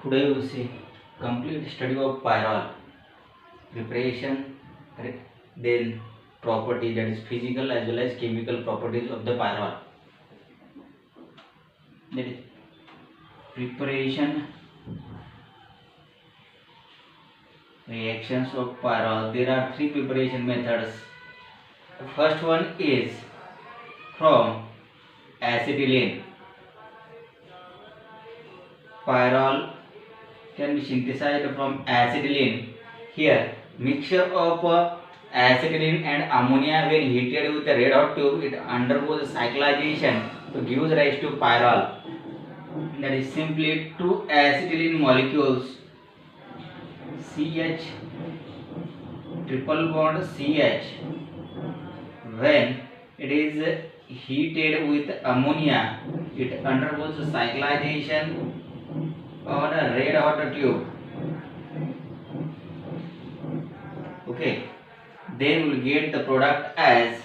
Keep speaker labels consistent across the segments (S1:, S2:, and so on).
S1: Today we see complete study of pyrrole preparation, then property, that is physical as well as chemical properties of the pyrrole. That is preparation, reactions of pyrrole. There are three preparation methods. The first one is from acetylene. Pyrrole can be synthesized from acetylene. Here, mixture of acetylene and ammonia when heated with a red hot tube, it undergoes cyclization to give rise to pyrrole. That is simply two acetylene molecules, CH triple bond CH. When it is heated with ammonia, it undergoes cyclization on a red hot tube. Okay, then we will get the product as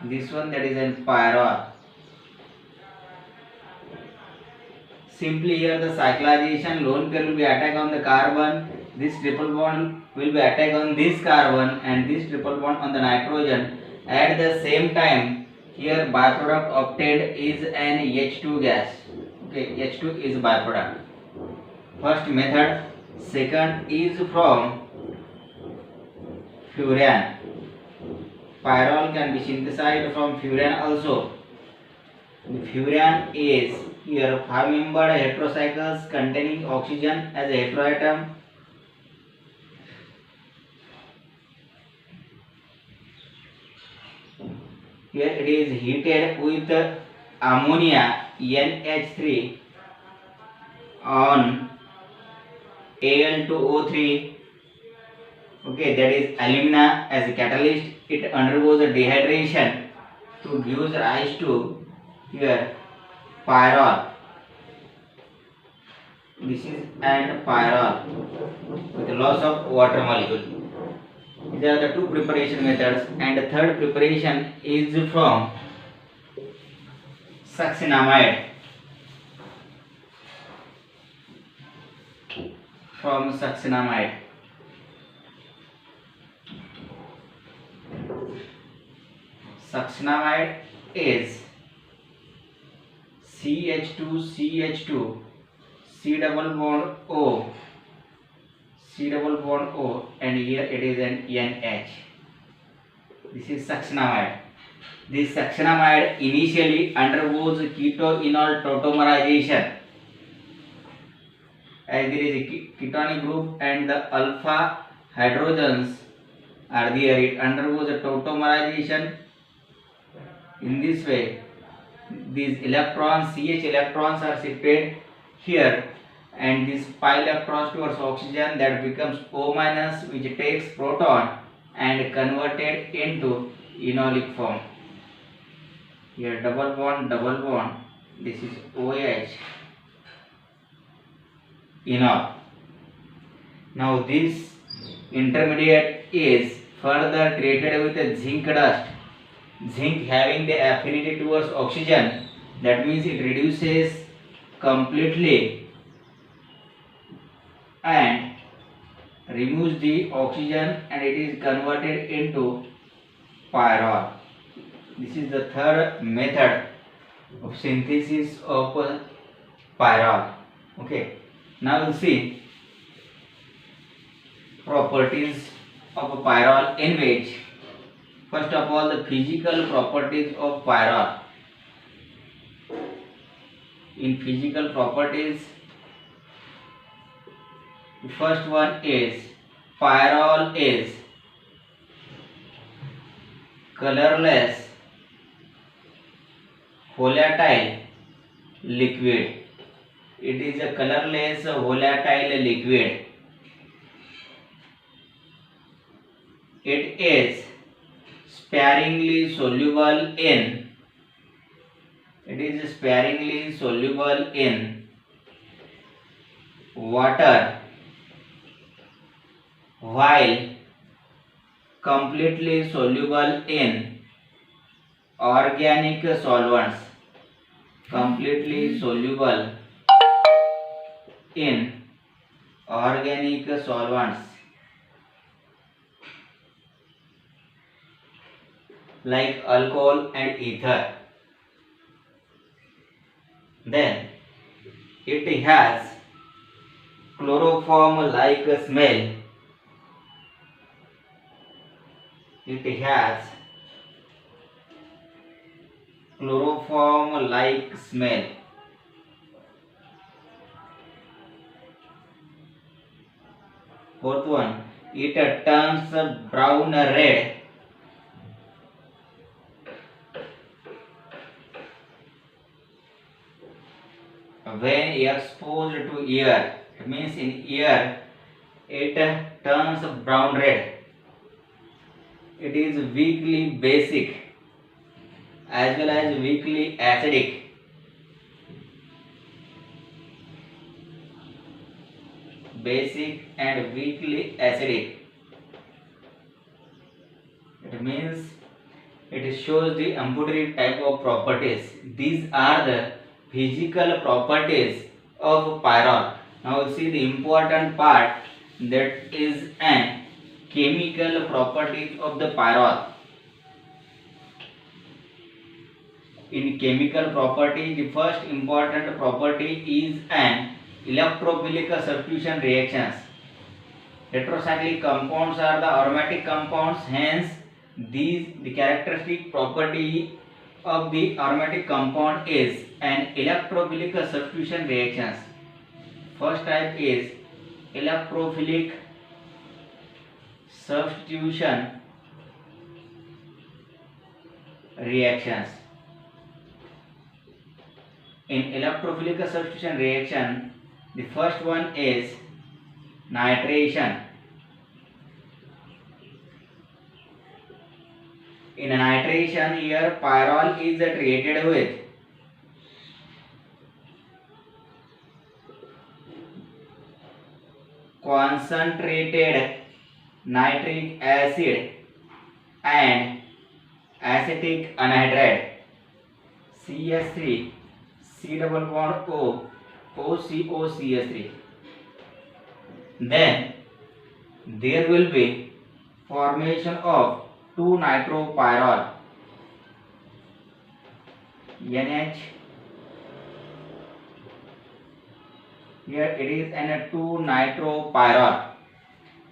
S1: this one, that is an pyrrole. Simply here the cyclization lone pair will be attack on the carbon, this triple bond will be attack on this carbon and this triple bond on the nitrogen. At the same time, here byproduct obtained is an H2 gas. Okay, H2 is byproduct. First method. Second is from furan. Pyrrole can be synthesized from furan also. The furan is here 5-membered heterocycles containing oxygen as a heteroatom. Here it is heated with ammonia NH3 on Al2O3. Okay, that is alumina as a catalyst. It undergoes a dehydration to give rise to here pyrrole. This is an pyrrole with loss of water molecule. These are the two preparation methods, and the third preparation is from succinamide. From succinamide. Succinamide is CH2CH2 C double bond O, C double bond O, and here it is an NH. This is succinamide. This succinamide initially undergoes ketoenol tautomerization. As there is a ketonic group and the alpha hydrogens are there, it undergoes a tautomerization. In this way, these electrons, CH electrons are shifted here, and these pi electrons towards oxygen, that becomes O minus, which takes proton and converted into enolic form. Here double bond, this is OH, enol. Now this intermediate is further treated with a zinc dust. Zinc having the affinity towards oxygen, that means it reduces completely and removes the oxygen, and it is converted into pyrrole. This is the third method of synthesis of pyrrole. Okay, now we'll see properties of pyrrole, in which first of all the physical properties of pyrrole. In physical properties, the first one is pyrrole is colorless volatile liquid. It is a colorless volatile liquid. It is sparingly soluble in, water, while completely soluble in organic solvents. Completely soluble in organic solvents like alcohol and ether. Then it has chloroform like smell. It has chloroform like smell. Fourth one, it turns brown red when exposed to air. It means in air it turns brown red. It is weakly basic as well as weakly acidic. Basic and weakly acidic. It means it shows the amphoteric type of properties. These are the physical properties of pyrrole. Now see the important part, that is an chemical properties of the pyrrole. In chemical property, the first important property is an electrophilic substitution reactions. Heterocyclic compounds are the aromatic compounds, hence the characteristic property of the aromatic compound is an electrophilic substitution reactions. First type is electrophilic substitution reactions. In electrophilic substitution reaction, the first one is nitration. In nitration, here pyrrole is treated with concentrated nitric acid and acetic anhydride CS3 C double bond O OCOCH3. Then there will be formation of 2-nitropyrrole NH. Here it is an 2-nitropyrrole.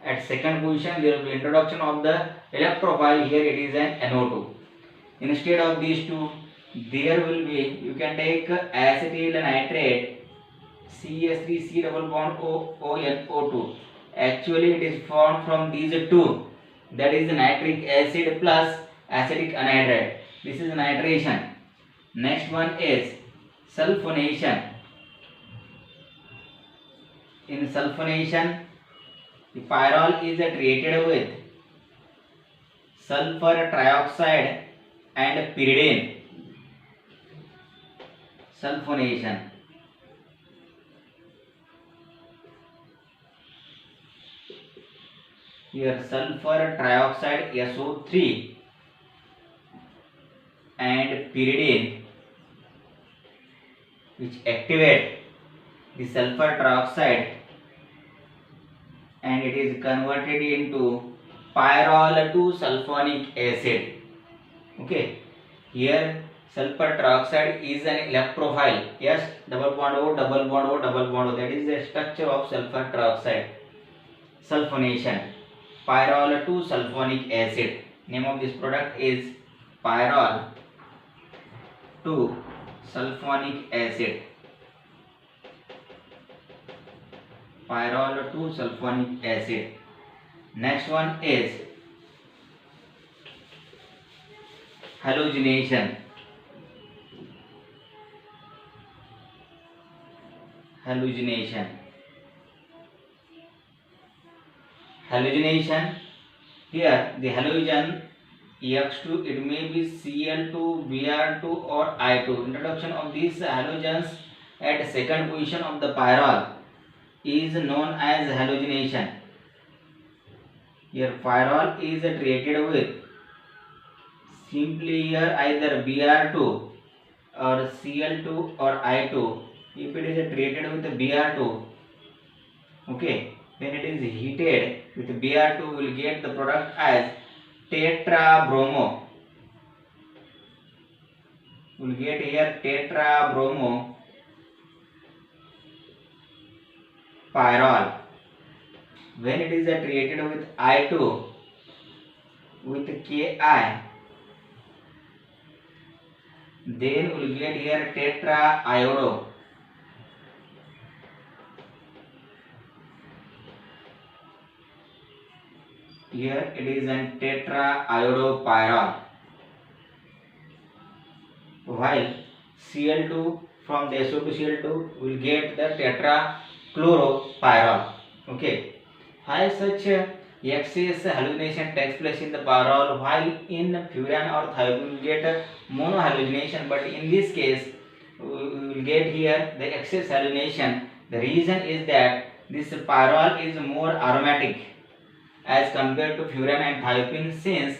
S1: At second position there will be introduction of the electrophile. Here it is an NO2. Instead of these two, there will be, you can take acetyl nitrate CH3 C double bond ONO2. Actually it is formed from these two, that is nitric acid plus acetic anhydride. This is nitration. Next one is sulfonation. In sulfonation, the pyrrole is treated with sulfur trioxide and pyridine. Sulfonation. Here sulfur trioxide SO3 and pyridine, which activate the sulfur trioxide and it is converted into pyrrole 2 sulfonic acid. Okay, here sulfur trioxide is an electrophile. Yes, double bond O, double bond O, double bond O. That is the structure of sulfur trioxide. Sulfonation. Pyrrole 2 sulfonic acid. Name of this product is pyrrole 2 sulfonic acid. Pyrrole 2 sulfonic acid. Next one is halogenation. Halogenation. Halogenation. Here the halogen X2, it may be Cl2, Br2 or I2. Introduction of these halogens at second position of the pyrrole is known as halogenation. Here pyrrole is treated with simply here either Br2 or Cl2 or I2. If it is treated with Br2, Okay, when it is heated with Br2, we will get the product as tetrabromo. We will get here tetrabromo pyrrole. When it is treated with I2 with Ki, then we will get here tetraiodo. Here it is an tetraiodopyrrole. While Cl2 from the SO2 Cl2 will get the tetrachloropyrrole. Okay. Why such excess halogenation takes place in the pyrrole, while in furan or thiopurine we get monohalogenation, but in this case we will get here the excess halogenation. The reason is that this pyrrole is more aromatic as compared to furan and thiopurine, since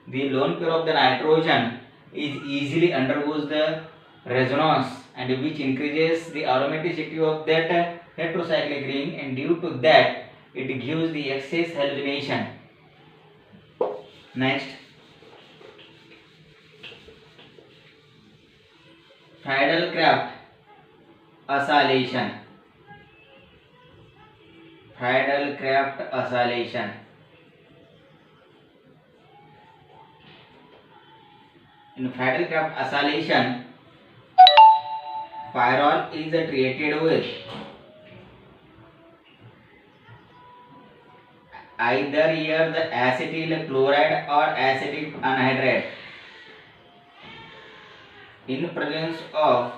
S1: the lone pair of the nitrogen is easily undergoes the resonance, and which increases the aromaticity of that heterocyclic ring, and due to that it gives the excess halogenation. Next, Friedel-Crafts acylation. Friedel-Crafts acylation. In Friedel-Crafts acylation, pyrrole is treated with either here the acetyl chloride or acetic anhydride in presence of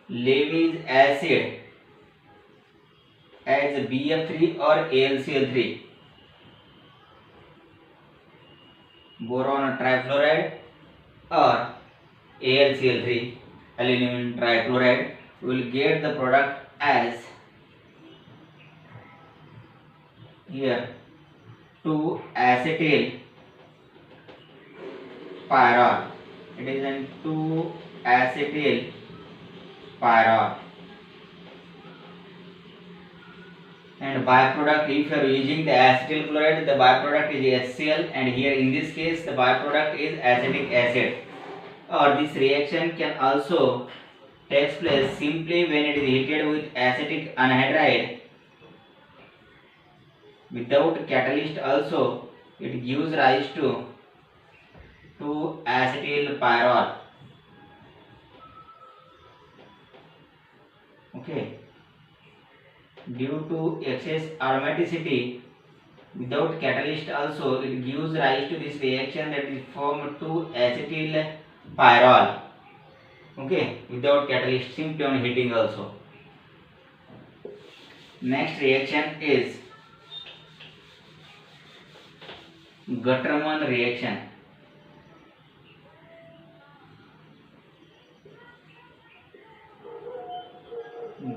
S1: Levy's acid as BF3 or AlCl3, boron trifluoride or AlCl3, aluminum trichloride, will get the product as here 2-acetyl pyrrole. It is an 2-acetyl pyrrole. And byproduct, if you are using the acetyl chloride, the byproduct is HCl, and here in this case the byproduct is acetic acid. Or this reaction can also take place simply when it is heated with acetic anhydride without catalyst. Also it gives rise to 2-acetyl pyrrole. Okay, due to excess aromaticity without catalyst, also it gives rise to this reaction, that is form 2-acetyl pyrrole. Okay, without catalyst, simply on heating also. Next reaction is Gutterman reaction.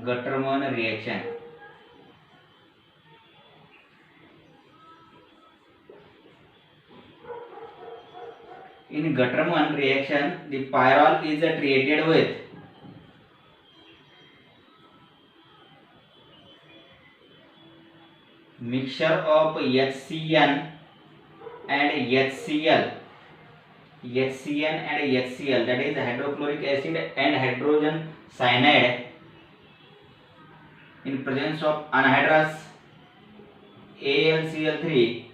S1: Gutterman reaction. In Gutterman reaction, the pyrrole is treated with mixture of HCN and HCl. HCN and HCl, that is hydrochloric acid and hydrogen cyanide, in presence of anhydrous AlCl3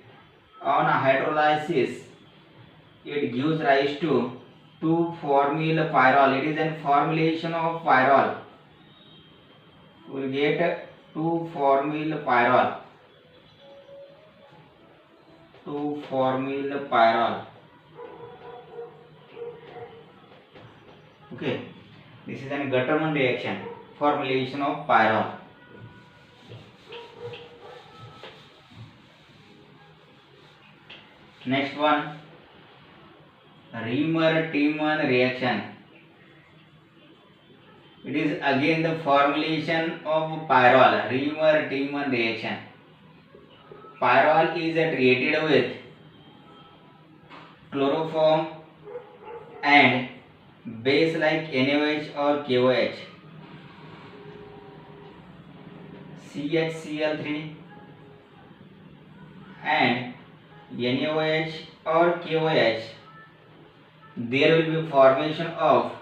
S1: on hydrolysis, it gives rise to 2-formyl pyrrole. It is a formulation of pyrrole. We will get 2-formyl pyrrole. 2-formyl pyrrole. Okay, this is a Gutterman reaction, formulation of pyrrole. Next one, Riemer-Tiemann reaction. It is again the formulation of pyrrole, Riemer-Tiemann reaction. Pyrrole is treated with chloroform and base like NaOH or KOH. CHCl3 and NaOH or KOH, there will be formation of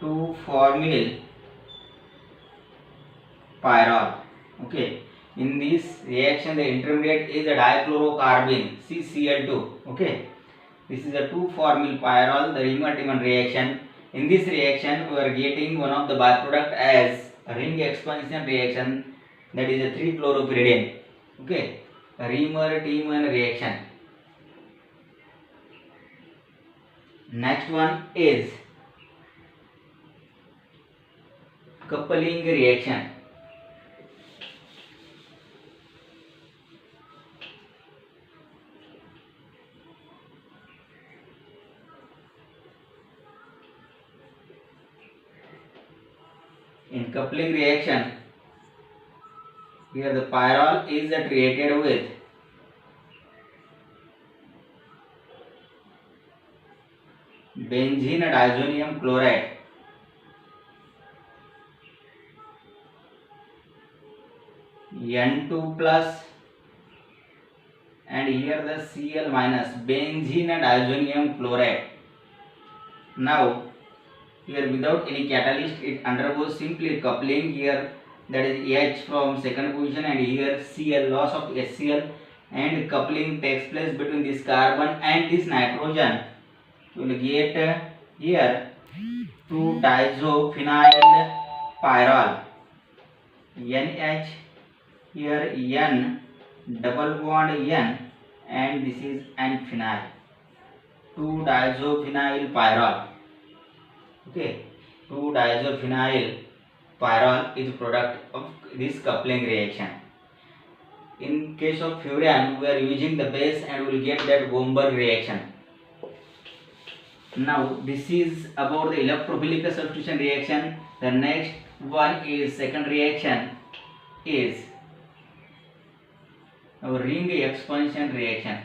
S1: 2-formyl pyrrole. Okay, in this reaction the intermediate is a dichlorocarbene CCl2. Okay, this is a 2-formyl pyrrole, the Riemann-Tiemann reaction. In this reaction we are getting one of the byproduct as a ring expansion reaction, that is a 3-chloropyridine. Okay, a Riemann-Tiemann reaction. Next one is coupling reaction. In coupling reaction, here the pyrrole is treated with benzene diazonium chloride, N2 plus, and here the Cl minus, benzene diazonium chloride. Now here without any catalyst it undergoes simply coupling. Here that is H from second position and here Cl, loss of HCl, and coupling takes place between this carbon and this nitrogen. You will get here 2-diisophenyl pyrrole, NH, here N, double bond N, and this is N-phenyl, 2-diisophenyl pyrrole. Okay, 2-diisophenyl pyrrole is product of this coupling reaction. In case of furan, we are using the base and we will get that Gomberg reaction. Now this is about the electrophilic substitution reaction. The next one is second reaction is our ring expansion reaction.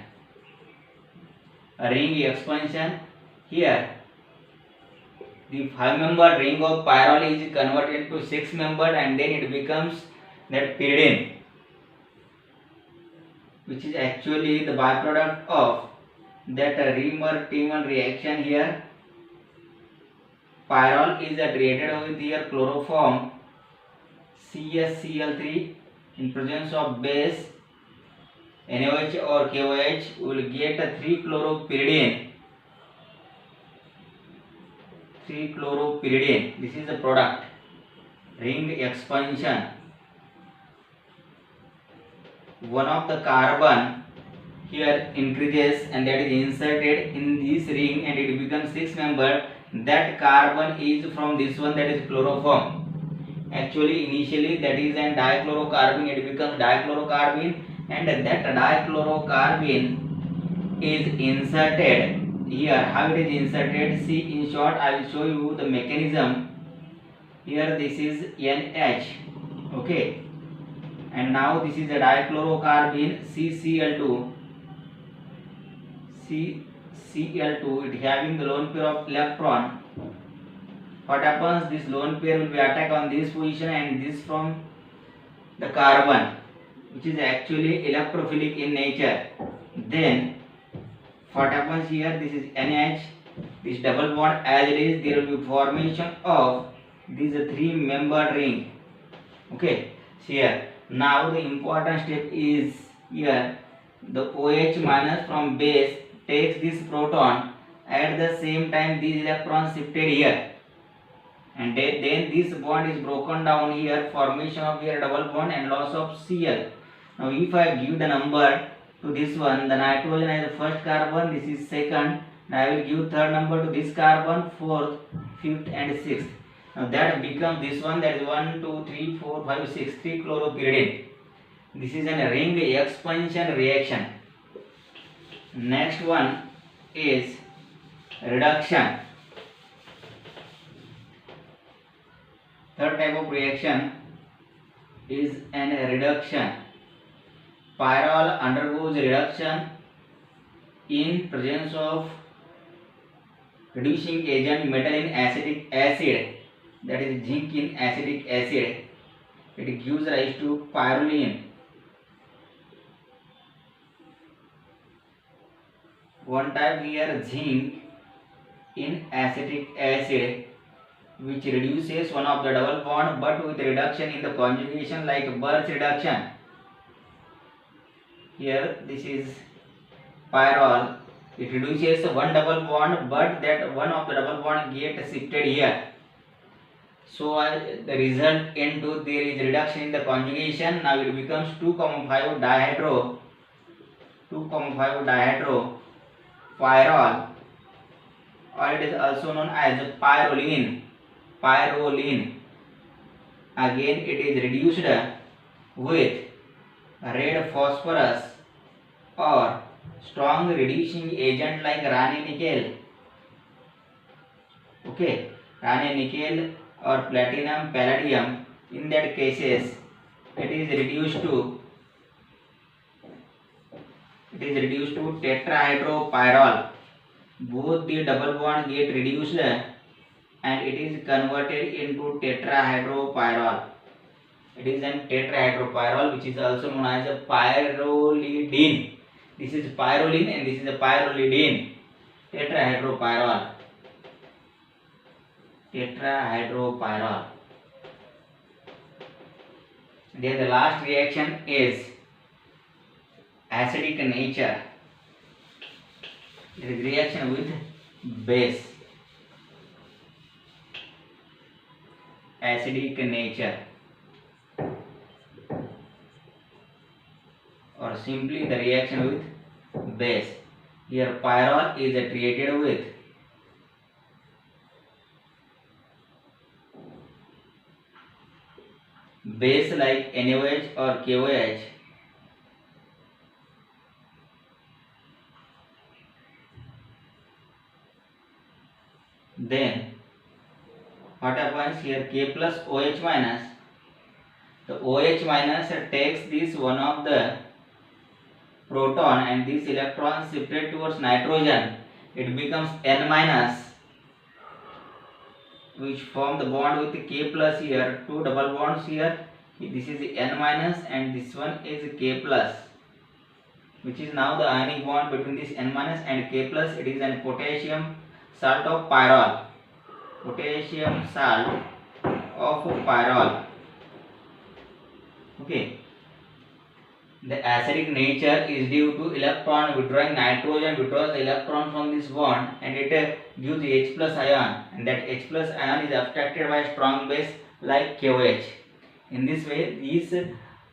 S1: A ring expansion, here the 5-membered ring of pyrrole is converted to 6-membered and then it becomes that pyridine, which is actually the byproduct of that Riemann-Tiemann reaction. Here pyrrole is treated with here chloroform CHCl3 in presence of base NaOH or KOH. We will get a 3-chloropyridine. This is the product, ring expansion. One of the carbon here increases and that is inserted in this ring and it becomes 6-membered. That carbon is from this one, that is chloroform. Actually initially that is an dichlorocarbene, it becomes dichlorocarbene, and that dichlorocarbene is inserted here. How it is inserted, see in short I will show you the mechanism. Here this is NH, okay, and now this is a dichlorocarbene CCl2, it having the lone pair of electron. What happens, this lone pair will be attacked on this position and this from the carbon, which is actually electrophilic in nature. Then what happens here, this is NH, this double bond as it is, there will be formation of this 3-membered ring. Okay, here now the important step is here the OH minus from base takes this proton, at the same time these electrons shifted here, and then this bond is broken down here, formation of here double bond and loss of Cl. Now if I give the number to this one, the nitrogen has the first carbon, this is second, and I will give third number to this carbon, fourth, fifth and sixth. Now that becomes this one, that is 1, 2, 3, 4, 5, 6, 3-chloropyridine. This is a ring expansion reaction. Next one is reduction. Third type of reaction is an reduction. Pyrrole undergoes reduction in presence of reducing agent metal in acetic acid, that is zinc in acetic acid, it gives rise to pyrrolene. One type here, zinc in acetic acid, which reduces one of the double bond but with reduction in the conjugation like Birch reduction. Here this is pyrrole. It reduces one double bond but that one of the double bond gets shifted here. So the result into there is reduction in the conjugation. Now it becomes 2,5 dihydro pyrrole, or it is also known as pyrroline. Again it is reduced with red phosphorus or strong reducing agent like Raney nickel. Okay, Raney nickel or platinum palladium. In that cases it is reduced to tetrahydropyrrole. Both the double bond get reduced and it is converted into tetrahydropyrrole. It is an tetrahydropyrrole, which is also known as a pyrrolidine. This is pyrroline and this is a pyrrolidine. Tetrahydropyrrole. Then the last reaction is acidic nature. It is reaction with base. Acidic nature, or simply the reaction with base. Here pyrrole is treated with base like NaOH or KOH. Then what happens here? K plus OH minus. The OH minus takes this one of the proton and this electron shifted towards nitrogen. It becomes N minus, which form the bond with K plus here. Two double bonds here. This is N minus and this one is K plus, which is now the ionic bond between this N minus and K plus. It is an potassium salt of pyrrole. Potassium salt of pyrrole. Okay. The acidic nature is due to electron withdrawing nitrogen withdraws the electron from this bond and it gives H plus ion, and that H plus ion is abstracted by a strong base like KOH. In this way, these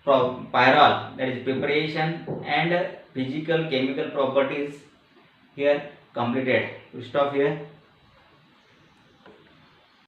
S1: pyrrole, that is preparation and physical chemical properties here completed. We stop here.